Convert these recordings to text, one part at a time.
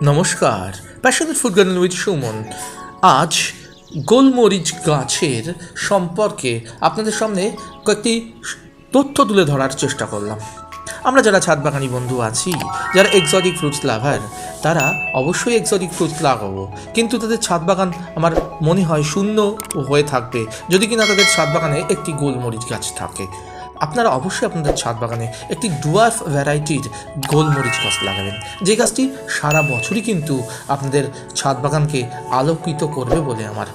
নমস্কার, passionate food garden with Suman. আজ গোলমরিচ গাছের সম্পর্কে আপনাদের সামনে কয়েকটি তথ্য তুলে ধরার চেষ্টা করলাম। আমরা যারা ছাদ বাগানি বন্ধু আছি, যারা এক্সোটিক ফ্রুটস লাভার, তারা অবশ্যই এক্সোটিক ফ্রুটস লাগাবো, কিন্তু তাদের ছাদ বাগান আমার মনে হয় শূন্য হয়ে থাকবে যদি কিনা তাদের ছাদ বাগানে একটি গোলমরিচ গাছ থাকে। আপনারা অবশ্যই আপনাদের ছাদ বাগানে একটি ডুয়ার্ফ ভ্যারাইটির গোলমরিচ গাছ লাগাবেন, যে গাছটি সারা বছরই কিন্তু আপনাদের ছাদ বাগানকে আলোকিত করবে বলে আমার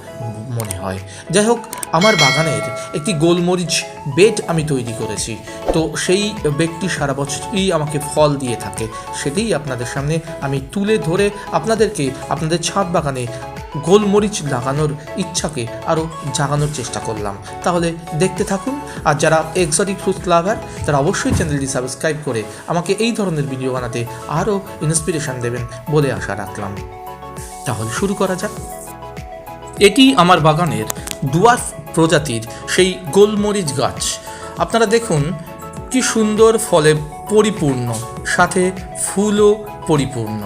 মনে হয়। যাই হোক, আমার বাগানের একটি গোলমরিচ বেড আমি তৈরি করেছি, তো সেই বেডটি সারা বছরই আমাকে ফল দিয়ে থাকে। সেটাই আপনাদের সামনে আমি তুলে ধরে আপনাদেরকে আপনাদের ছাদ বাগানে গোলমরিচ লাগানোর ইচ্ছাকে আরও জাগানোর চেষ্টা করলাম। তাহলে দেখতে থাকুন। আর যারা এক্সোটিক ফ্রুট লাভার, তারা অবশ্যই চ্যানেলটি সাবস্ক্রাইব করে আমাকে এই ধরনের ভিডিও বানাতে আরও ইন্সপিরেশন দেবেন বলে আশা রাখলাম। তাহলে শুরু করা যাক। এটি আমার বাগানের ডুয়ার্ফ প্রজাতির সেই গোলমরিচ গাছ। আপনারা দেখুন কি সুন্দর ফলে পরিপূর্ণ, সাথে ফুলও পরিপূর্ণ।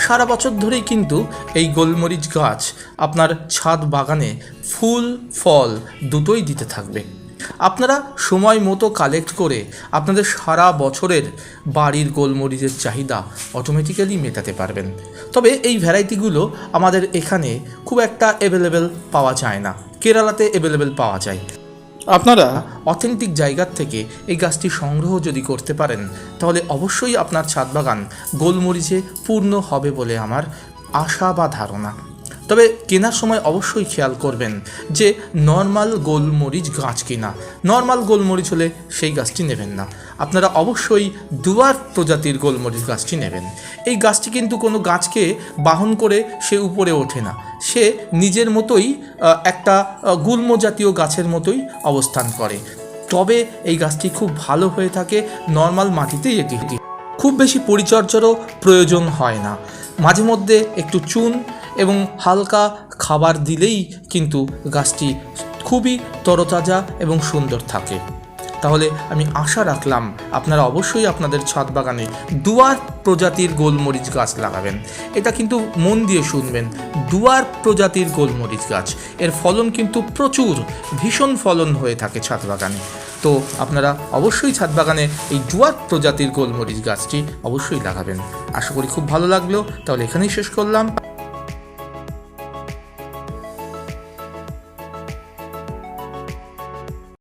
সারা বছর ধরেই কিন্তু এই গোলমরিচ গাছ আপনার ছাদ বাগানে ফুল ফল দুটোই দিতে থাকবে। আপনারা সময় মতো কালেক্ট করে আপনাদের সারা বছরের বাড়ির গোলমরিচের চাহিদা অটোমেটিক্যালি মেটাতে পারবেন। তবে এই ভ্যারাইটিগুলো আমাদের এখানে খুব একটা অ্যাভেলেবেল পাওয়া যায় না, কেরালাতে অ্যাভেলেবেল পাওয়া যায়। আপনারা অথেন্টিক জায়গার থেকে এই গাছটি সংগ্রহ যদি করতে পারেন, তাহলে অবশ্যই আপনার ছাদ বাগান গোলমরিচে পূর্ণ হবে বলে আমার আশা বা ধারণা। তবে কেনার সময় অবশ্যই খেয়াল করবেন যে নর্মাল গোলমরিচ গাছ কিনা। নর্মাল গোলমরিচ হলে সেই গাছটি নেবেন না, আপনারা অবশ্যই ডুয়ার্ফ প্রজাতির গোলমরিচ গাছটি নেবেন। এই গাছটি কিন্তু কোনো গাছকে বাহন করে সে উপরে ওঠে না, সে নিজের মতোই একটা গুল্ম জাতীয় গাছের মতোই অবস্থান করে। তবে এই গাছটি খুব ভালো হয়ে থাকে নর্মাল মাটিতেই। এটি খুব বেশি পরিচর্যারও প্রয়োজন হয় না, মাঝে মধ্যে একটু চুন এবং হালকা খাবার দিলেই কিন্তু গাছটি খুবই তরতাজা এবং সুন্দর থাকে। তাহলে আমি আশা রাখলাম আপনারা অবশ্যই আপনাদের ছাদ বাগানে ডুয়ার্ফ প্রজাতির গোলমরিচ গাছ লাগাবেন। এটা কিন্তু মন দিয়ে শুনবেন, ডুয়ার্ফ প্রজাতির গোলমরিচ গাছ, এর ফলন কিন্তু প্রচুর, ভীষণ ফলন হয়ে থাকে ছাদ বাগানে। তো আপনারা অবশ্যই ছাদ বাগানে এই ডুয়ার্ফ প্রজাতির গোলমরিচ গাছটি অবশ্যই লাগাবেন। আশা করি খুব ভালো লাগলো। তাহলে এখানেই শেষ করলাম।